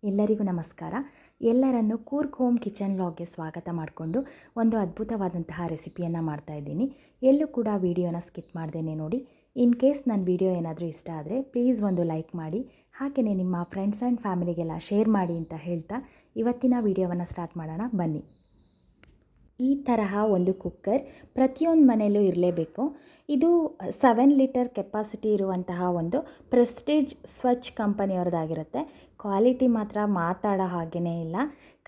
ಎಲ್ಲರಿಗೂ ನಮಸ್ಕಾರ. ಎಲ್ಲರನ್ನು ಕೂರ್ಗ್ ಹೋಮ್ ಕಿಚನ್ ವ್ಲಾಗ್ಗೆ ಸ್ವಾಗತ ಮಾಡಿಕೊಂಡು ಒಂದು ಅದ್ಭುತವಾದಂತಹ ರೆಸಿಪಿಯನ್ನು ಮಾಡ್ತಾಯಿದ್ದೀನಿ. ಎಲ್ಲೂ ಕೂಡ ವಿಡಿಯೋನ ಸ್ಕಿಪ್ ಮಾಡ್ದೇನೆ ನೋಡಿ. ಇನ್ ಕೇಸ್ ನನ್ನ ವಿಡಿಯೋ ಏನಾದರೂ ಇಷ್ಟ ಆದರೆ ಪ್ಲೀಸ್ ಒಂದು ಲೈಕ್ ಮಾಡಿ, ಹಾಗೆಯೇ ನಿಮ್ಮ ಫ್ರೆಂಡ್ಸ್ ಆ್ಯಂಡ್ ಫ್ಯಾಮಿಲಿಗೆಲ್ಲ ಶೇರ್ ಮಾಡಿ ಅಂತ ಹೇಳ್ತಾ ಇವತ್ತಿನ ವಿಡಿಯೋವನ್ನು ಸ್ಟಾರ್ಟ್ ಮಾಡೋಣ ಬನ್ನಿ. ಈ ತರಹ ಒಂದು ಕುಕ್ಕರ್ ಪ್ರತಿಯೊಂದು ಮನೆಯಲ್ಲೂ ಇರಲೇಬೇಕು. ಇದು 7 ಲೀಟರ್ ಕೆಪಾಸಿಟಿ ಇರುವಂತಹ ಒಂದು ಪ್ರೆಸ್ಟೀಜ್ ಸ್ವಚ್ ಕಂಪನಿಯವ್ರದ್ದಾಗಿರುತ್ತೆ. ಕ್ವಾಲಿಟಿ ಮಾತ್ರ ಮಾತಾಡೋ ಹಾಗೇ ಇಲ್ಲ.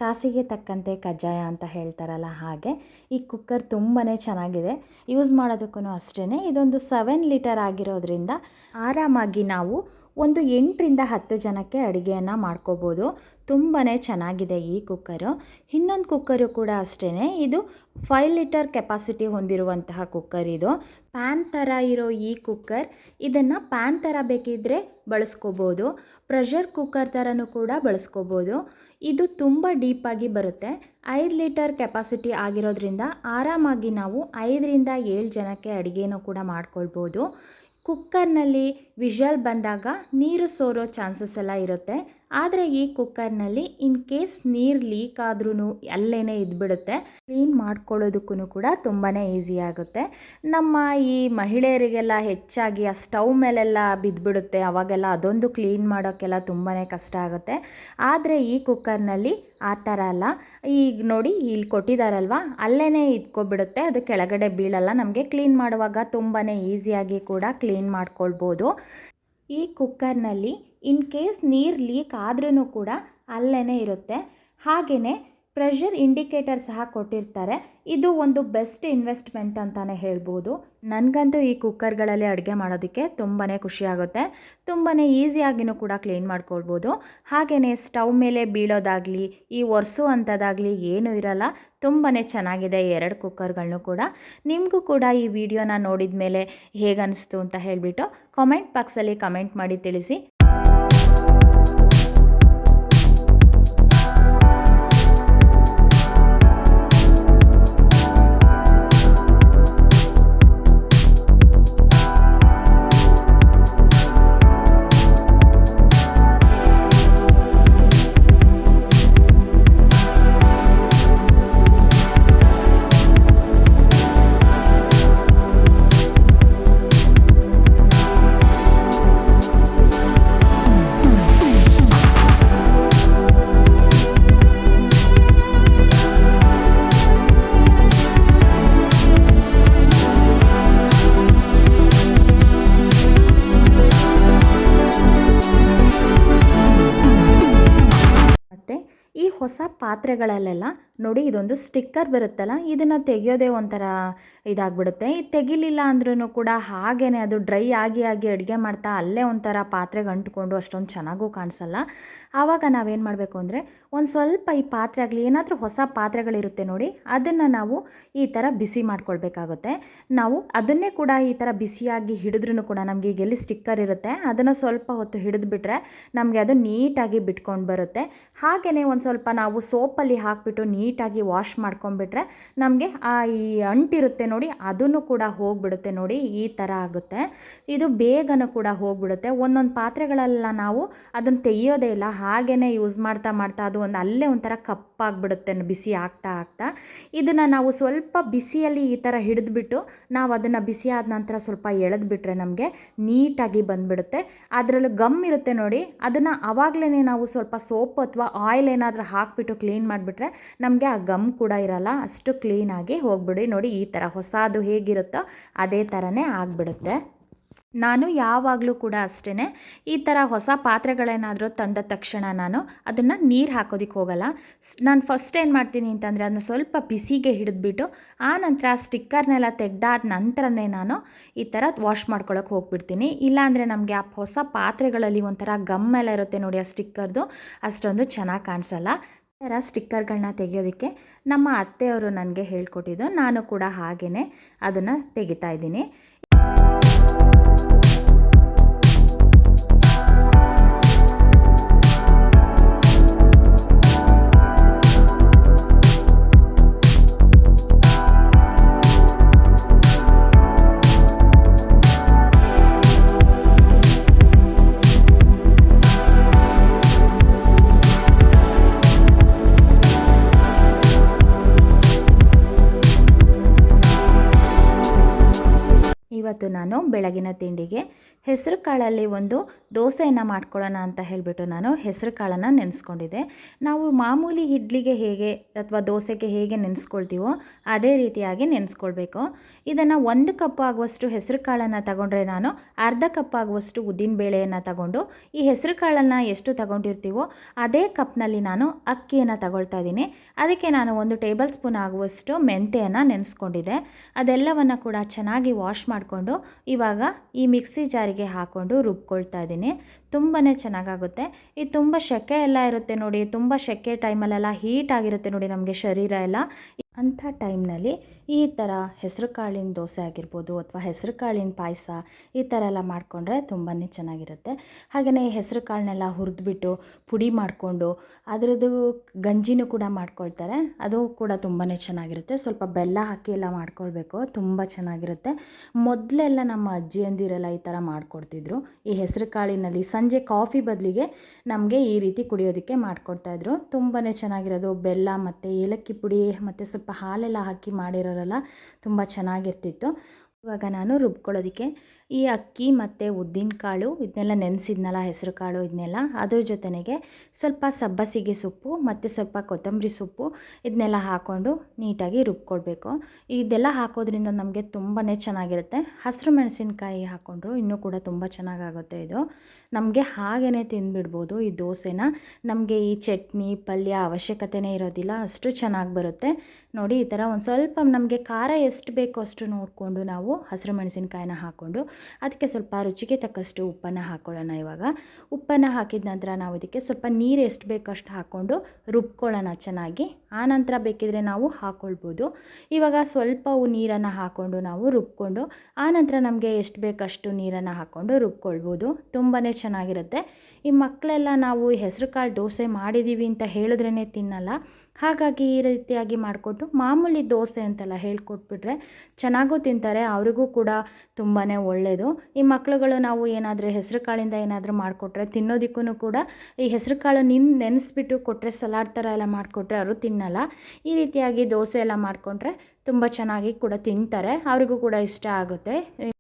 ಕಾಸಿಗೆ ತಕ್ಕಂತೆ ಕಜ್ಜಾಯ ಅಂತ ಹೇಳ್ತಾರಲ್ಲ ಹಾಗೆ ಈ ಕುಕ್ಕರ್ ತುಂಬಾ ಚೆನ್ನಾಗಿದೆ. ಯೂಸ್ ಮಾಡೋದಕ್ಕೂ ಅಷ್ಟೇ. ಇದೊಂದು 7 ಲೀಟರ್ ಆಗಿರೋದ್ರಿಂದ ಆರಾಮಾಗಿ ನಾವು ಒಂದು 8ರಿಂದ 10 ಜನಕ್ಕೆ ಅಡುಗೆಯನ್ನು ಮಾಡ್ಕೋಬೋದು. ತುಂಬಾ ಚೆನ್ನಾಗಿದೆ ಈ ಕುಕ್ಕರು. ಇನ್ನೊಂದು ಕುಕ್ಕರು ಕೂಡ ಅಷ್ಟೇ. ಇದು 5 ಲೀಟರ್ ಕೆಪಾಸಿಟಿ ಹೊಂದಿರುವಂತಹ ಕುಕ್ಕರ್. ಇದು ಪ್ಯಾನ್ ಥರ ಇರೋ ಈ ಕುಕ್ಕರ್, ಇದನ್ನು ಪ್ಯಾನ್ ಥರ ಬೇಕಿದ್ದರೆ ಬಳಸ್ಕೋಬೋದು, ಪ್ರೆಷರ್ ಕುಕ್ಕರ್ ಥರನೂ ಕೂಡ ಬಳಸ್ಕೋಬೋದು. ಇದು ತುಂಬ ಡೀಪಾಗಿ ಬರುತ್ತೆ. 5 ಲೀಟರ್ ಕೆಪಾಸಿಟಿ ಆಗಿರೋದ್ರಿಂದ ಆರಾಮಾಗಿ ನಾವು 5ರಿಂದ 7 ಜನಕ್ಕೆ ಅಡುಗೆನೂ ಕೂಡ ಮಾಡ್ಕೊಳ್ಬೋದು. ಕುಕ್ಕರ್ನಲ್ಲಿ ವಿಷಲ್ ಬಂದಾಗ ನೀರು ಸೋರೋ ಚಾನ್ಸಸ್ ಎಲ್ಲ ಇರುತ್ತೆ. ಆದರೆ ಈ ಕುಕ್ಕರ್ನಲ್ಲಿ ಇನ್ ಕೇಸ್ ನೀರು ಲೀಕ್ ಆದ್ರೂ ಅಲ್ಲೇ ಇದ್ಬಿಡುತ್ತೆ. ಕ್ಲೀನ್ ಮಾಡ್ಕೊಳ್ಳೋದಕ್ಕೂ ಕೂಡ ತುಂಬಾ ಈಸಿ ಆಗುತ್ತೆ. ನಮ್ಮ ಈ ಮಹಿಳೆಯರಿಗೆಲ್ಲ ಹೆಚ್ಚಾಗಿ ಆ ಸ್ಟವ್ ಮೇಲೆಲ್ಲ ಬಿದ್ದುಬಿಡುತ್ತೆ, ಅವಾಗೆಲ್ಲ ಅದೊಂದು ಕ್ಲೀನ್ ಮಾಡೋಕ್ಕೆಲ್ಲ ತುಂಬಾ ಕಷ್ಟ ಆಗುತ್ತೆ. ಆದರೆ ಈ ಕುಕ್ಕರ್ನಲ್ಲಿ ಆ ಥರ ಅಲ್ಲ. ಈಗ ನೋಡಿ ಇಲ್ಲಿ ಕೊಟ್ಟಿದ್ದಾರಲ್ವ, ಅಲ್ಲೇ ಇದ್ಕೊಬಿಡುತ್ತೆ, ಅದು ಕೆಳಗಡೆ ಬೀಳಲ್ಲ. ನಮಗೆ ಕ್ಲೀನ್ ಮಾಡುವಾಗ ತುಂಬಾ ಈಸಿಯಾಗಿ ಕೂಡ ಕ್ಲೀನ್ ಮಾಡ್ಕೊಳ್ಬೋದು. ಈ ಕುಕ್ಕರ್ನಲ್ಲಿ ಇನ್ ಕೇಸ್ ನೀರು ಲೀಕ್ ಆದ್ರೂ ಕೂಡ ಅಲ್ಲೇ ಇರುತ್ತೆ. ಹಾಗೆಯೇ ಪ್ರೆಷರ್ ಇಂಡಿಕೇಟರ್ ಸಹ ಕೊಟ್ಟಿರ್ತಾರೆ. ಇದು ಒಂದು ಬೆಸ್ಟ್ ಇನ್ವೆಸ್ಟ್ಮೆಂಟ್ ಅಂತಲೇ ಹೇಳ್ಬೋದು. ನನಗಂತೂ ಈ ಕುಕ್ಕರ್ಗಳಲ್ಲಿ ಅಡುಗೆ ಮಾಡೋದಕ್ಕೆ ತುಂಬಾ ಖುಷಿಯಾಗುತ್ತೆ. ತುಂಬಾ ಈಸಿಯಾಗಿಯೂ ಕೂಡ ಕ್ಲೀನ್ ಮಾಡ್ಕೊಳ್ಬೋದು. ಹಾಗೆಯೇ ಸ್ಟವ್ ಮೇಲೆ ಬೀಳೋದಾಗಲಿ ಈ ಒರೆಸು ಅಂಥದ್ದಾಗಲಿ ಏನೂ ಇರಲ್ಲ. ತುಂಬಾ ಚೆನ್ನಾಗಿದೆ 2 ಕುಕ್ಕರ್ಗಳನ್ನೂ ಕೂಡ. ನಿಮಗೂ ಕೂಡ ಈ ವಿಡಿಯೋನ ನೋಡಿದ ಮೇಲೆ ಹೇಗನ್ನಿಸ್ತು ಅಂತ ಹೇಳಿಬಿಟ್ಟು ಕಾಮೆಂಟ್ ಬಾಕ್ಸಲ್ಲಿ ಕಮೆಂಟ್ ಮಾಡಿ ತಿಳಿಸಿ. ಈ ಹೊಸ ಪಾತ್ರೆಗಳಲ್ಲೆಲ್ಲ ನೋಡಿ, ಇದೊಂದು ಸ್ಟಿಕ್ಕರ್ ಬರುತ್ತಲ್ಲ, ಇದನ್ನು ತೆಗೆಯೋದೇ ಒಂಥರ ಇದಾಗ್ಬಿಡುತ್ತೆ. ಇದು ತೆಗಿಲಿಲ್ಲ ಅಂದ್ರೂ ಕೂಡ ಹಾಗೇ ಅದು ಡ್ರೈ ಆಗಿ ಅಡುಗೆ ಮಾಡ್ತಾ ಅಲ್ಲೇ ಒಂಥರ ಪಾತ್ರೆಗೆ ಅಂಟ್ಕೊಂಡು ಅಷ್ಟೊಂದು ಚೆನ್ನಾಗೂ ಕಾಣಿಸಲ್ಲ. ಆವಾಗ ನಾವೇನು ಮಾಡಬೇಕು ಅಂದರೆ ಒಂದು ಸ್ವಲ್ಪ ಈ ಪಾತ್ರೆ ಆಗಲಿ ಏನಾದರೂ ಹೊಸ ಪಾತ್ರೆಗಳಿರುತ್ತೆ ನೋಡಿ, ಅದನ್ನು ನಾವು ಈ ಥರ ಬಿಸಿ ಮಾಡ್ಕೊಳ್ಬೇಕಾಗುತ್ತೆ. ನಾವು ಅದನ್ನೇ ಕೂಡ ಈ ಥರ ಬಿಸಿಯಾಗಿ ಹಿಡಿದ್ರೂ ಕೂಡ ನಮಗೆ ಈಗ ಎಲ್ಲಿ ಸ್ಟಿಕ್ಕರ್ ಇರುತ್ತೆ ಅದನ್ನು ಸ್ವಲ್ಪ ಹೊತ್ತು ಹಿಡಿದ್ಬಿಟ್ರೆ ನಮಗೆ ಅದು ನೀಟಾಗಿ ಬಿಟ್ಕೊಂಡು ಬರುತ್ತೆ. ಹಾಗೆಯೇ ಒಂದು ಸ್ವಲ್ಪ ನಾವು ಸೋಪಲ್ಲಿ ಹಾಕಿಬಿಟ್ಟು ನೀಟಾಗಿ ವಾಶ್ ಮಾಡ್ಕೊಂಡ್ಬಿಟ್ರೆ ನಮಗೆ ಈ ಅಂಟಿರುತ್ತೆ ನೋಡಿ, ಅದನ್ನು ಕೂಡ ಹೋಗಿಬಿಡುತ್ತೆ. ನೋಡಿ ಈ ಥರ ಆಗುತ್ತೆ. ಇದು ಬೇಗನೂ ಕೂಡ ಹೋಗಿಬಿಡುತ್ತೆ. ಒಂದೊಂದು ಪಾತ್ರೆಗಳೆಲ್ಲ ನಾವು ಅದನ್ನು ತೆಗಿಯೋದೇ ಇಲ್ಲ, ಹಾಗೇ ಯೂಸ್ ಮಾಡ್ತಾ ಅದು ಒಂದು ಅಲ್ಲೇ ಒಂಥರ ಕಪ್ಪಾಗಿಬಿಡುತ್ತೆ ಬಿಸಿ ಆಗ್ತಾ. ಇದನ್ನು ನಾವು ಸ್ವಲ್ಪ ಬಿಸಿಯಲ್ಲಿ ಈ ಥರ ಹಿಡಿದ್ಬಿಟ್ಟು ನಾವು ಅದನ್ನು ಬಿಸಿ ಆದ ನಂತರ ಸ್ವಲ್ಪ ಎಳೆದ್ಬಿಟ್ರೆ ನಮಗೆ ನೀಟಾಗಿ ಬಂದುಬಿಡುತ್ತೆ. ಅದರಲ್ಲೂ ಗಮ್ ಇರುತ್ತೆ ನೋಡಿ, ಅದನ್ನು ಆವಾಗಲೇ ನಾವು ಸ್ವಲ್ಪ ಸೋಪ್ ಅಥವಾ ಆಯಿಲ್ ಏನಾದರೂ ಹಾಕಿಬಿಟ್ಟು ಕ್ಲೀನ್ ಮಾಡಿಬಿಟ್ರೆ ನಮಗೆ ಆ ಗಮ್ ಕೂಡ ಇರಲ್ಲ. ಅಷ್ಟು ಕ್ಲೀನಾಗಿ ಹೋಗ್ಬಿಡಿ. ನೋಡಿ ಈ ಥರ ಹೊಸದು ಹೇಗಿರುತ್ತೋ ಅದೇ ಥರನೇ ಆಗಿಬಿಡುತ್ತೆ. ನಾನು ಯಾವಾಗಲೂ ಕೂಡ ಅಷ್ಟೇ, ಈ ಥರ ಹೊಸ ಪಾತ್ರೆಗಳೇನಾದರೂ ತಂದ ತಕ್ಷಣ ನಾನು ಅದನ್ನು ನೀರು ಹಾಕೋದಕ್ಕೆ ಹೋಗಲ್ಲ. ನಾನು ಫಸ್ಟ್ ಏನು ಮಾಡ್ತೀನಿ ಅಂತಂದರೆ ಅದನ್ನು ಸ್ವಲ್ಪ ಬಿಸಿಗೆ ಹಿಡಿದ್ಬಿಟ್ಟು ಆ ನಂತರ ಸ್ಟಿಕ್ಕರ್ನೆಲ್ಲ ತೆಗೆದಾದ ನಂತರನೇ ನಾನು ಈ ಥರ ವಾಶ್ ಮಾಡ್ಕೊಳ್ಳೋಕೆ ಹೋಗ್ಬಿಡ್ತೀನಿ. ಇಲ್ಲಾಂದರೆ ನಮಗೆ ಆ ಹೊಸ ಪಾತ್ರೆಗಳಲ್ಲಿ ಒಂಥರ ಗಮ್ ಎಲ್ಲ ಇರುತ್ತೆ ನೋಡಿ, ಆ ಸ್ಟಿಕ್ಕರ್ದು ಅಷ್ಟೊಂದು ಚೆನ್ನಾಗಿ ಕಾಣಿಸಲ್ಲ. ಈ ಥರ ಸ್ಟಿಕ್ಕರ್ಗಳನ್ನ ತೆಗೆಯೋದಕ್ಕೆ ನಮ್ಮ ಅತ್ತೆಯವರು ನನಗೆ ಹೇಳ್ಕೊಟ್ಟಿದ್ದು, ನಾನು ಕೂಡ ಹಾಗೇ ಅದನ್ನು ತೆಗಿತಾ ಇದ್ದೀನಿ. ಇವತ್ತು ನಾನು ಬೆಳಗಿನ ತಿಂಡಿಗೆ ಹೆಸರು ಕಾಳಲ್ಲಿ ಒಂದು ದೋಸೆಯನ್ನು ಮಾಡ್ಕೊಳ್ಳೋಣ ಅಂತ ಹೇಳಿಬಿಟ್ಟು ನಾನು ಹೆಸರು ಕಾಳನ್ನು ನೆನೆಸ್ಕೊಂಡಿದ್ದೆ. ನಾವು ಮಾಮೂಲಿ ಇಡ್ಲಿಗೆ ಹೇಗೆ ಅಥವಾ ದೋಸೆಗೆ ಹೇಗೆ ನೆನೆಸ್ಕೊಳ್ತೀವೋ ಅದೇ ರೀತಿಯಾಗಿ ನೆನೆಸ್ಕೊಳ್ಬೇಕು. ಇದನ್ನು 1 ಕಪ್ ಆಗುವಷ್ಟು ಹೆಸರು ಕಾಳನ್ನು ತಗೊಂಡ್ರೆ ನಾನು ಅರ್ಧ ಕಪ್ ಆಗುವಷ್ಟು ಉದ್ದಿನ ಬೇಳೆಯನ್ನು ತಗೊಂಡು ಈ ಹೆಸರು ಕಾಳನ್ನು ಎಷ್ಟು ತಗೊಂಡಿರ್ತೀವೋ ಅದೇ ಕಪ್ನಲ್ಲಿ ನಾನು ಅಕ್ಕಿಯನ್ನು ತಗೊಳ್ತಾ ಇದ್ದೀನಿ. ಅದಕ್ಕೆ ನಾನು 1 ಟೇಬಲ್ ಸ್ಪೂನ್ ಆಗುವಷ್ಟು ಮೆಂತೆಯನ್ನು ನೆನೆಸ್ಕೊಂಡಿದ್ದೆ. ಅದೆಲ್ಲವನ್ನು ಕೂಡ ಚೆನ್ನಾಗಿ ವಾಶ್ ಮಾಡಿಕೊಂಡು ಇವಾಗ ಈ ಮಿಕ್ಸಿ ಜಾರಿಗೆ ಹಾಕ್ಕೊಂಡು ರುಬ್ಕೊಳ್ತಾ ಇದ್ದೀನಿ. ತುಂಬಾ ಚೆನ್ನಾಗಾಗುತ್ತೆ. ಇದು ತುಂಬ ಸೆಕೆ ಎಲ್ಲ ಇರುತ್ತೆ ನೋಡಿ, ತುಂಬ ಸೆಕೆ ಟೈಮಲ್ಲೆಲ್ಲ ಹೀಟ್ ಆಗಿರುತ್ತೆ ನೋಡಿ ನಮಗೆ ಶರೀರ ಎಲ್ಲ. ಅಂಥ ಟೈಮ್ನಲ್ಲಿ ಈ ಥರ ಹೆಸರು ಕಾಳಿನ ದೋಸೆ ಆಗಿರ್ಬೋದು ಅಥವಾ ಹೆಸರು ಕಾಳಿನ ಪಾಯಸ ಈ ಥರ ಎಲ್ಲ ಮಾಡಿಕೊಂಡ್ರೆ ತುಂಬಾ ಚೆನ್ನಾಗಿರುತ್ತೆ. ಹಾಗೆಯೇ ಹೆಸರು ಕಾಳನ್ನೆಲ್ಲ ಹುರಿದ್ಬಿಟ್ಟು ಪುಡಿ ಮಾಡಿಕೊಂಡು ಅದರದ್ದು ಗಂಜಿನೂ ಕೂಡ ಮಾಡ್ಕೊಳ್ತಾರೆ. ಅದು ಕೂಡ ತುಂಬಾ ಚೆನ್ನಾಗಿರುತ್ತೆ. ಸ್ವಲ್ಪ ಬೆಲ್ಲ ಹಾಕಿ ಎಲ್ಲ ಮಾಡ್ಕೊಳ್ಬೇಕು, ತುಂಬ ಚೆನ್ನಾಗಿರುತ್ತೆ. ಮೊದಲೆಲ್ಲ ನಮ್ಮ ಅಜ್ಜಿಯಂದಿರೆಲ್ಲ ಈ ಥರ ಮಾಡಿಕೊಡ್ತಿದ್ರು. ಈ ಹೆಸರು ಕಾಳಿನಲ್ಲಿ ಸಂಜೆ ಕಾಫಿ ಬದಲಿಗೆ ನಮಗೆ ಈ ರೀತಿ ಕುಡಿಯೋದಕ್ಕೆ ಮಾಡಿಕೊಡ್ತಾಯಿದ್ರು. ತುಂಬಾ ಚೆನ್ನಾಗಿರೋದು. ಬೆಲ್ಲ ಮತ್ತು ಏಲಕ್ಕಿ ಪುಡಿ ಮತ್ತು ಸ್ವಲ್ಪ ಹಾಲೆಲ್ಲ ಹಾಕಿ ಮಾಡಿರೋರಲ್ಲ ತುಂಬ ಚೆನ್ನಾಗಿರ್ತಿತ್ತು. ಇವಾಗ ನಾನು ರುಬ್ಕೊಳ್ಳೋದಕ್ಕೆ ಈ ಅಕ್ಕಿ ಮತ್ತು ಉದ್ದಿನ ಕಾಳು ಇದನ್ನೆಲ್ಲ ನೆನೆಸಿದ್ನಲ್ಲ, ಹೆಸರು ಕಾಳು ಇದನ್ನೆಲ್ಲ ಅದ್ರ ಜೊತೆಗೆ ಸ್ವಲ್ಪ ಸಬ್ಬಸಿಗೆ ಸೊಪ್ಪು ಮತ್ತು ಸ್ವಲ್ಪ ಕೊತ್ತಂಬರಿ ಸೊಪ್ಪು ಇದನ್ನೆಲ್ಲ ಹಾಕ್ಕೊಂಡು ನೀಟಾಗಿ ರುಬ್ಕೊಳ್ಬೇಕು. ಇದೆಲ್ಲ ಹಾಕೋದ್ರಿಂದ ನಮಗೆ ತುಂಬಾ ಚೆನ್ನಾಗಿರುತ್ತೆ. ಹಸಿರು ಮೆಣಸಿನ್ಕಾಯಿ ಹಾಕ್ಕೊಂಡ್ರು ಇನ್ನೂ ಕೂಡ ತುಂಬ ಚೆನ್ನಾಗಾಗುತ್ತೆ. ಇದು ನಮಗೆ ಹಾಗೇ ತಿಂದುಬಿಡ್ಬೋದು ಈ ದೋಸೆನ. ನಮಗೆ ಈ ಚಟ್ನಿ ಪಲ್ಯ ಅವಶ್ಯಕತೆನೇ ಇರೋದಿಲ್ಲ, ಅಷ್ಟು ಚೆನ್ನಾಗಿ ಬರುತ್ತೆ ನೋಡಿ. ಈ ಥರ ಒಂದು ಸ್ವಲ್ಪ ನಮಗೆ ಖಾರ ಎಷ್ಟು ಬೇಕೋ ಅಷ್ಟು ನೋಡಿಕೊಂಡು ನಾವು ಹಸಿರು ಮೆಣಸಿನ್ಕಾಯಿನ ಹಾಕ್ಕೊಂಡು ಅದಕ್ಕೆ ಸ್ವಲ್ಪ ರುಚಿಗೆ ತಕ್ಕಷ್ಟು ಉಪ್ಪನ್ನು ಹಾಕ್ಕೊಳ್ಳೋಣ. ಇವಾಗ ಉಪ್ಪನ್ನು ಹಾಕಿದ ನಂತರ ನಾವು ಇದಕ್ಕೆ ಸ್ವಲ್ಪ ನೀರು ಎಷ್ಟು ಬೇಕೋ ಅಷ್ಟು ಹಾಕ್ಕೊಂಡು ರುಬ್ಕೊಳ್ಳೋಣ ಚೆನ್ನಾಗಿ. ಆನಂತರ ಬೇಕಿದ್ರೆ ನಾವು ಹಾಕ್ಕೊಳ್ಬೋದು. ಇವಾಗ ಸ್ವಲ್ಪ ನೀರನ್ನು ಹಾಕ್ಕೊಂಡು ನಾವು ರುಬ್ಕೊಂಡು ಆನಂತರ ನಮಗೆ ಎಷ್ಟು ಬೇಕಷ್ಟು ನೀರನ್ನು ಹಾಕ್ಕೊಂಡು ರುಬ್ಕೊಳ್ಬೋದು. ತುಂಬಾ ಚೆನ್ನಾಗಿರುತ್ತೆ. ಈ ಮಕ್ಕಳೆಲ್ಲ ನಾವು ಹೆಸರು ಕಾಳು ದೋಸೆ ಮಾಡಿದ್ದೀವಿ ಅಂತ ಹೇಳಿದ್ರೇ ತಿನ್ನಲ್ಲ. ಹಾಗಾಗಿ ಈ ರೀತಿಯಾಗಿ ಮಾಡಿಕೊಟ್ಟು ಮಾಮೂಲಿ ದೋಸೆ ಅಂತೆಲ್ಲ ಹೇಳ್ಕೊಟ್ಬಿಟ್ರೆ ಚೆನ್ನಾಗೂ ತಿಂತಾರೆ, ಅವರಿಗೂ ಕೂಡ ತುಂಬಾ ಒಳ್ಳೆಯದು. ಈ ಮಕ್ಕಳುಗಳು ನಾವು ಏನಾದರೂ ಹೆಸರು ಕಾಳಿಂದ ಏನಾದರೂ ಮಾಡಿಕೊಟ್ರೆ ತಿನ್ನೋದಕ್ಕೂ ಕೂಡ ಈ ಹೆಸರು ಕಾಳು ನೆನೆಸ್ಬಿಟ್ಟು ಕೊಟ್ಟರೆ ಸಲಾಡ್ ಥರ ಎಲ್ಲ ಮಾಡಿಕೊಟ್ರೆ ಅವರು ತಿನ್ನಲ್ಲ. ಈ ರೀತಿಯಾಗಿ ದೋಸೆ ಎಲ್ಲ ಮಾಡಿಕೊಂಡ್ರೆ ತುಂಬ ಚೆನ್ನಾಗಿ ಕೂಡ ತಿಂತಾರೆ, ಅವರಿಗೂ ಕೂಡ ಇಷ್ಟ ಆಗುತ್ತೆ.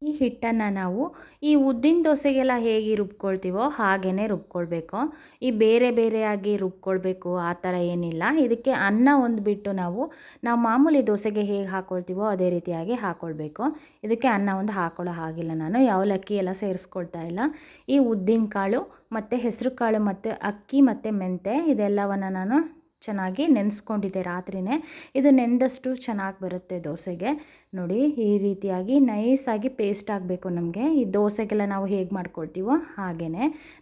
ಈ ಹಿಟ್ಟನ್ನು ನಾವು ಈ ಉದ್ದಿನ ದೋಸೆಗೆಲ್ಲ ಹೇಗೆ ರುಬ್ಕೊಳ್ತೀವೋ ಹಾಗೇ ರುಬ್ಕೊಳ್ಬೇಕು. ಈ ಬೇರೆ ಬೇರೆಯಾಗಿ ರುಬ್ಕೊಳ್ಬೇಕು ಆ ಥರ ಏನಿಲ್ಲ. ಇದಕ್ಕೆ ಅನ್ನ ಒಂದು ಬಿಟ್ಟು ನಾವು ಮಾಮೂಲಿ ದೋಸೆಗೆ ಹೇಗೆ ಹಾಕ್ಕೊಳ್ತೀವೋ ಅದೇ ರೀತಿಯಾಗಿ ಹಾಕ್ಕೊಳ್ಬೇಕು. ಇದಕ್ಕೆ ಅನ್ನ ಒಂದು ಹಾಕ್ಕೊಳ್ಳೋ ಹಾಗಿಲ್ಲ, ನಾನು ಅವಲಕ್ಕಿ ಎಲ್ಲ ಸೇರಿಸ್ಕೊಳ್ತಾ ಇಲ್ಲ. ಈ ಉದ್ದಿನ ಕಾಳು ಮತ್ತು ಹೆಸರು ಕಾಳು ಮತ್ತು ಅಕ್ಕಿ ಮತ್ತು ಮೆಂತೆ ಇದೆಲ್ಲವನ್ನು ನಾನು ಚೆನ್ನಾಗಿ ನೆನೆಸ್ಕೊಂಡಿದ್ದೆ ರಾತ್ರಿಯೇ. ಇದು ನೆಂದಷ್ಟು ಚೆನ್ನಾಗಿ ಬರುತ್ತೆ ದೋಸೆಗೆ ನೋಡಿ. ಈ ರೀತಿಯಾಗಿ ನೈಸಾಗಿ ಪೇಸ್ಟ್ ಆಗಬೇಕು ನಮಗೆ. ಈ ದೋಸೆಗೆಲ್ಲ ನಾವು ಹೇಗೆ ಮಾಡ್ಕೊಳ್ತೀವೋ ಹಾಗೇ.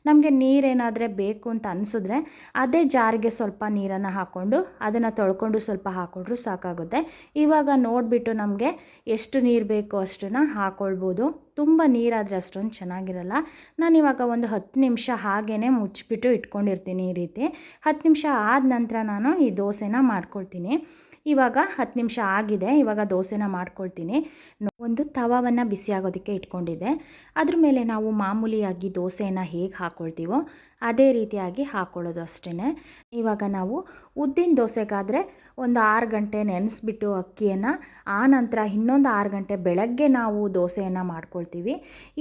ನಮಗೆ ನೀರೇನಾದರೆ ಬೇಕು ಅಂತ ಅನಿಸಿದ್ರೆ ಅದೇ ಜಾರಿಗೆ ಸ್ವಲ್ಪ ನೀರನ್ನು ಹಾಕ್ಕೊಂಡು ಅದನ್ನು ತೊಳ್ಕೊಂಡು ಸ್ವಲ್ಪ ಹಾಕ್ಕೊಂಡ್ರು ಸಾಕಾಗುತ್ತೆ. ಇವಾಗ ನೋಡಿಬಿಟ್ಟು ನಮಗೆ ಎಷ್ಟು ನೀರು ಬೇಕೋ ಅಷ್ಟನ್ನು ಹಾಕ್ಕೊಳ್ಬೋದು. ತುಂಬ ನೀರಾದರೆ ಅಷ್ಟೊಂದು ಚೆನ್ನಾಗಿರಲ್ಲ. ನಾನಿವಾಗ ಒಂದು 10 ನಿಮಿಷ ಹಾಗೇ ಮುಚ್ಚಿಬಿಟ್ಟು ಇಟ್ಕೊಂಡಿರ್ತೀನಿ. ಈ ರೀತಿ 10 ನಿಮಿಷ ಆದ ನಂತರ ನಾನು ಈ ದೋಸೆನ ಮಾಡ್ಕೊಳ್ತೀನಿ. ಇವಾಗ 10 ನಿಮಿಷ ಆಗಿದೆ. ಇವಾಗ ದೋಸೆನ ಮಾಡ್ಕೊಳ್ತೀನಿ. ಒಂದು ತವಾವನ್ನು ಬಿಸಿ ಆಗೋದಕ್ಕೆ ಇಟ್ಕೊಂಡಿದ್ದೆ. ಅದ್ರ ಮೇಲೆ ನಾವು ಮಾಮೂಲಿಯಾಗಿ ದೋಸೆಯನ್ನು ಹೇಗೆ ಹಾಕ್ಕೊಳ್ತೀವೋ ಅದೇ ರೀತಿಯಾಗಿ ಹಾಕ್ಕೊಳ್ಳೋದು ಅಷ್ಟೇ. ಇವಾಗ ನಾವು ಉದ್ದಿನ ದೋಸೆಗಾದರೆ ಒಂದು 6 ಗಂಟೆ ನೆನೆಸ್ಬಿಟ್ಟು ಅಕ್ಕಿಯನ್ನು ಆನಂತರ ಇನ್ನೊಂದು 6 ಗಂಟೆ ಬೆಳಗ್ಗೆ ನಾವು ದೋಸೆಯನ್ನು ಮಾಡ್ಕೊಳ್ತೀವಿ.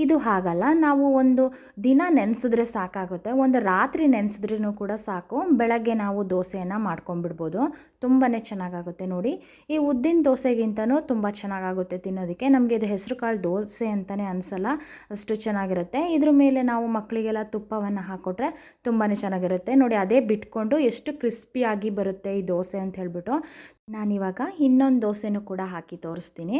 ಇದು ಹಾಗಲ್ಲ, ನಾವು ಒಂದು ದಿನ ನೆನೆಸಿದ್ರೆ ಸಾಕಾಗುತ್ತೆ, ಒಂದು ರಾತ್ರಿ ನೆನೆಸಿದ್ರೂ ಕೂಡ ಸಾಕು, ಬೆಳಗ್ಗೆ ನಾವು ದೋಸೆಯನ್ನು ಮಾಡ್ಕೊಂಡ್ಬಿಡ್ಬೋದು. ತುಂಬಾ ಚೆನ್ನಾಗಾಗುತ್ತೆ ನೋಡಿ. ಈ ಉದ್ದಿನ ದೋಸೆಗಿಂತನೂ ತುಂಬ ಚೆನ್ನಾಗಾಗುತ್ತೆ ತಿನ್ನೋದಕ್ಕೆ. ನಮಗೆ ಇದು ಹೆಸರು ಕಾಳು ದೋಸೆ ಅಂತಲೇ ಅನಿಸಲ್ಲ, ಅಷ್ಟು ಚೆನ್ನಾಗಿರುತ್ತೆ. ಇದ್ರ ಮೇಲೆ ನಾವು ಮಕ್ಕಳಿಗೆಲ್ಲ ತುಪ್ಪವನ್ನು ಹಾಕ್ಕೊಟ್ರೆ ತುಂಬಾ ಚೆನ್ನಾಗಿರುತ್ತೆ ನೋಡಿ. ಅದೇ ಬಿಟ್ಕೊಂಡು ಎಷ್ಟು ಕ್ರಿಸ್ಪಿಯಾಗಿ ಬರುತ್ತೆ ಈ ದೋಸೆ ಅಂತ ಹೇಳ್ಬಿಟ್ಟು ನಾನಿವಾಗ ಇನ್ನೊಂದು ದೋಸೆನೂ ಕೂಡ ಹಾಕಿ ತೋರಿಸ್ತೀನಿ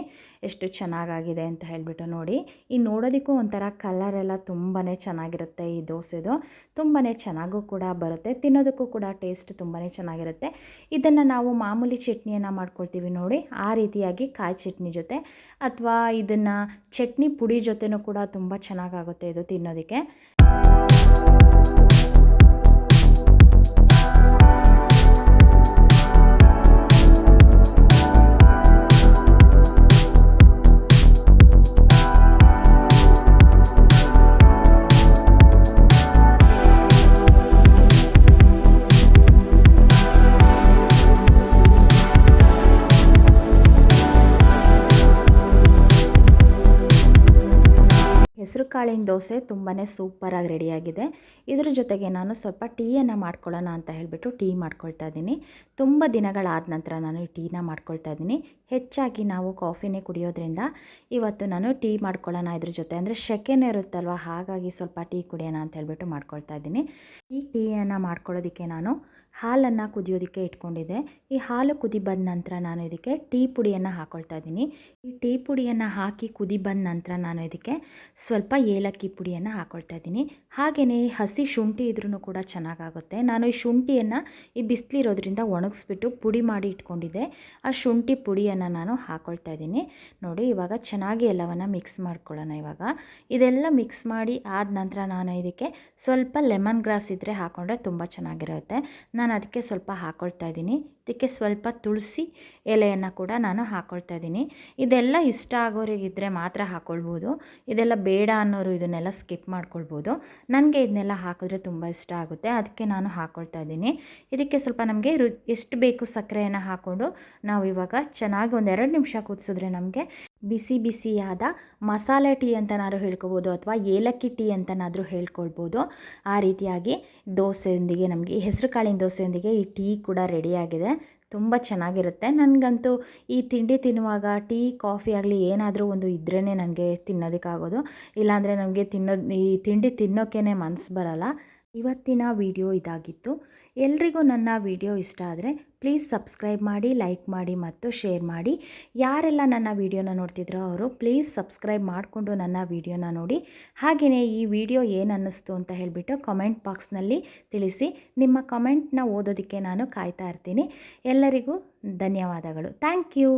ಎಷ್ಟು ಚೆನ್ನಾಗಾಗಿದೆ ಅಂತ ಹೇಳ್ಬಿಟ್ಟು ನೋಡಿ. ಈ ನೋಡೋದಕ್ಕೂ ಒಂಥರ ಕಲರೆಲ್ಲ ತುಂಬಾ ಚೆನ್ನಾಗಿರುತ್ತೆ. ಈ ದೋಸೆದು ತುಂಬಾ ಚೆನ್ನಾಗೂ ಕೂಡ ಬರುತ್ತೆ, ತಿನ್ನೋದಕ್ಕೂ ಕೂಡ ಟೇಸ್ಟ್ ತುಂಬಾ ಚೆನ್ನಾಗಿರುತ್ತೆ. ಇದನ್ನು ನಾವು ಮಾಮೂಲಿ ಚಟ್ನಿಯನ್ನು ಮಾಡ್ಕೊಳ್ತೀವಿ ನೋಡಿ, ಆ ರೀತಿಯಾಗಿ ಕಾಯಿ ಚಟ್ನಿ ಜೊತೆ ಅಥವಾ ಇದನ್ನು ಚಟ್ನಿ ಪುಡಿ ಜೊತೆನೂ ಕೂಡ ತುಂಬ ಚೆನ್ನಾಗಾಗುತ್ತೆ ಇದು ತಿನ್ನೋದಕ್ಕೆ. ಕಾಳಿನ ದೋಸೆ ತುಂಬಾ ಸೂಪರಾಗಿ ರೆಡಿಯಾಗಿದೆ. ಇದ್ರ ಜೊತೆಗೆ ನಾನು ಸ್ವಲ್ಪ ಟೀಯನ್ನು ಮಾಡ್ಕೊಳ್ಳೋಣ ಅಂತ ಹೇಳಿಬಿಟ್ಟು ಟೀ ಮಾಡ್ಕೊಳ್ತಾ ಇದ್ದೀನಿ. ತುಂಬ ದಿನಗಳಾದ ನಂತರ ನಾನು ಈ ಟೀನ ಮಾಡ್ಕೊಳ್ತಾ ಇದ್ದೀನಿ. ಹೆಚ್ಚಾಗಿ ನಾವು ಕಾಫಿನೇ ಕುಡಿಯೋದ್ರಿಂದ ಇವತ್ತು ನಾನು ಟೀ ಮಾಡ್ಕೊಳ್ಳೋಣ ಇದ್ರ ಜೊತೆ, ಅಂದರೆ ಸೆಕೆನೇ ಇರುತ್ತಲ್ವ, ಹಾಗಾಗಿ ಸ್ವಲ್ಪ ಟೀ ಕುಡಿಯೋಣ ಅಂತ ಹೇಳ್ಬಿಟ್ಟು ಮಾಡ್ಕೊಳ್ತಾ ಇದ್ದೀನಿ. ಈ ಟೀಯನ್ನು ಮಾಡ್ಕೊಳ್ಳೋದಕ್ಕೆ ನಾನು ಹಾಲನ್ನು ಕುದಿಯೋದಕ್ಕೆ ಇಟ್ಕೊಂಡಿದ್ದೆ. ಈ ಹಾಲು ಕುದಿ ಬಂದ ನಂತರ ನಾನು ಇದಕ್ಕೆ ಟೀ ಪುಡಿಯನ್ನು ಹಾಕ್ಕೊಳ್ತಾ ಇದ್ದೀನಿ. ಈ ಟೀ ಪುಡಿಯನ್ನು ಹಾಕಿ ಕುದಿ ಬಂದ ನಂತರ ನಾನು ಇದಕ್ಕೆ ಸ್ವಲ್ಪ ಏಲಕ್ಕಿ ಪುಡಿಯನ್ನು ಹಾಕ್ಕೊಳ್ತಾ ಇದ್ದೀನಿ. ಹಾಗೆಯೇ ಹಸಿ ಶುಂಠಿ ಇದ್ರೂ ಕೂಡ ಚೆನ್ನಾಗಾಗುತ್ತೆ. ನಾನು ಈ ಶುಂಠಿಯನ್ನು ಈ ಬಿಸಿಲಿರೋದ್ರಿಂದ ಒಣಗಿಸ್ಬಿಟ್ಟು ಪುಡಿ ಮಾಡಿ ಇಟ್ಕೊಂಡಿದ್ದೆ. ಆ ಶುಂಠಿ ಪುಡಿಯನ್ನು ನಾನು ಹಾಕ್ಕೊಳ್ತಾ ಇದ್ದೀನಿ. ನೋಡಿ, ಇವಾಗ ಚೆನ್ನಾಗಿ ಎಲ್ಲವನ್ನು ಮಿಕ್ಸ್ ಮಾಡ್ಕೊಳ್ಳೋಣ. ಇವಾಗ ಇದೆಲ್ಲ ಮಿಕ್ಸ್ ಮಾಡಿ ಆದ ನಂತರ ನಾನು ಇದಕ್ಕೆ ಸ್ವಲ್ಪ ಲೆಮನ್ ಗ್ರಾಸ್ ಇದ್ದರೆ ಹಾಕ್ಕೊಂಡ್ರೆ ತುಂಬ ಚೆನ್ನಾಗಿರುತ್ತೆ. ನಾನು ಅದಕ್ಕೆ ಸ್ವಲ್ಪ ಹಾಕ್ಕೊಳ್ತಾ ಇದ್ದೀನಿ. ಇದಕ್ಕೆ ಸ್ವಲ್ಪ ತುಳಸಿ ಎಲೆಯನ್ನು ಕೂಡ ನಾನು ಹಾಕ್ಕೊಳ್ತಾ ಇದ್ದೀನಿ. ಇದೆಲ್ಲ ಇಷ್ಟ ಆಗೋರಿಗಿದ್ದರೆ ಮಾತ್ರ ಹಾಕ್ಕೊಳ್ಬೋದು, ಇದೆಲ್ಲ ಬೇಡ ಅನ್ನೋರು ಇದನ್ನೆಲ್ಲ ಸ್ಕಿಪ್ ಮಾಡ್ಕೊಳ್ಬೋದು. ನನಗೆ ಇದನ್ನೆಲ್ಲ ಹಾಕಿದ್ರೆ ತುಂಬ ಇಷ್ಟ ಆಗುತ್ತೆ, ಅದಕ್ಕೆ ನಾನು ಹಾಕ್ಕೊಳ್ತಾ ಇದ್ದೀನಿ. ಇದಕ್ಕೆ ಸ್ವಲ್ಪ ನಮಗೆ ಎಷ್ಟು ಬೇಕು ಸಕ್ಕರೆಯನ್ನು ಹಾಕ್ಕೊಂಡು ನಾವು ಇವಾಗ ಚೆನ್ನಾಗಿ ಒಂದು 2 ನಿಮಿಷ ಕುದಿಸಿದ್ರೆ ನಮಗೆ ಬಿಸಿ ಬಿಸಿಯಾದ ಮಸಾಲೆ ಟೀ ಅಂತನಾದ್ರೂ ಹೇಳ್ಕೊಬೋದು, ಅಥವಾ ಏಲಕ್ಕಿ ಟೀ ಅಂತನಾದರೂ ಹೇಳ್ಕೊಳ್ಬೋದು. ಆ ರೀತಿಯಾಗಿ ದೋಸೆಯೊಂದಿಗೆ, ನಮಗೆ ಹೆಸರು ಕಾಳಿನ ದೋಸೆಯೊಂದಿಗೆ ಈ ಟೀ ಕೂಡ ರೆಡಿಯಾಗಿದೆ. ತುಂಬ ಚೆನ್ನಾಗಿರುತ್ತೆ. ನನಗಂತೂ ಈ ತಿಂಡಿ ತಿನ್ನುವಾಗ ಟೀ ಕಾಫಿ ಆಗಲಿ ಏನಾದರೂ ಒಂದು ಇದ್ರೇ ನನಗೆ ತಿನ್ನೋದಕ್ಕಾಗೋದು. ಇಲ್ಲಾಂದರೆ ನನಗೆ ಈ ತಿಂಡಿ ತಿನ್ನೋಕ್ಕೇ ಮನಸ್ಸು ಬರಲ್ಲ. ಇವತ್ತಿನ ವಿಡಿಯೋ ಇದಾಗಿತ್ತು. ಎಲ್ರಿಗೂ ನನ್ನ ವಿಡಿಯೋ ಇಷ್ಟ ಆದರೆ ಪ್ಲೀಸ್ ಸಬ್ಸ್ಕ್ರೈಬ್ ಮಾಡಿ, ಲೈಕ್ ಮಾಡಿ ಮತ್ತು ಶೇರ್ ಮಾಡಿ. ಯಾರೆಲ್ಲ ನನ್ನ ವಿಡಿಯೋನ ನೋಡ್ತಿದ್ರೋ ಅವರು ಪ್ಲೀಸ್ ಸಬ್ಸ್ಕ್ರೈಬ್ ಮಾಡಿಕೊಂಡು ನನ್ನ ವಿಡಿಯೋನ ನೋಡಿ. ಹಾಗೆಯೇ ಈ ವಿಡಿಯೋ ಏನು ಅನ್ನಿಸ್ತು ಅಂತ ಹೇಳಿಬಿಟ್ಟು ಕಮೆಂಟ್ ಬಾಕ್ಸ್ನಲ್ಲಿ ತಿಳಿಸಿ. ನಿಮ್ಮ ಕಮೆಂಟ್ನ ಓದೋದಕ್ಕೆ ನಾನು ಕಾಯ್ತಾ ಇರ್ತೀನಿ. ಎಲ್ಲರಿಗೂ ಧನ್ಯವಾದಗಳು. Thank you.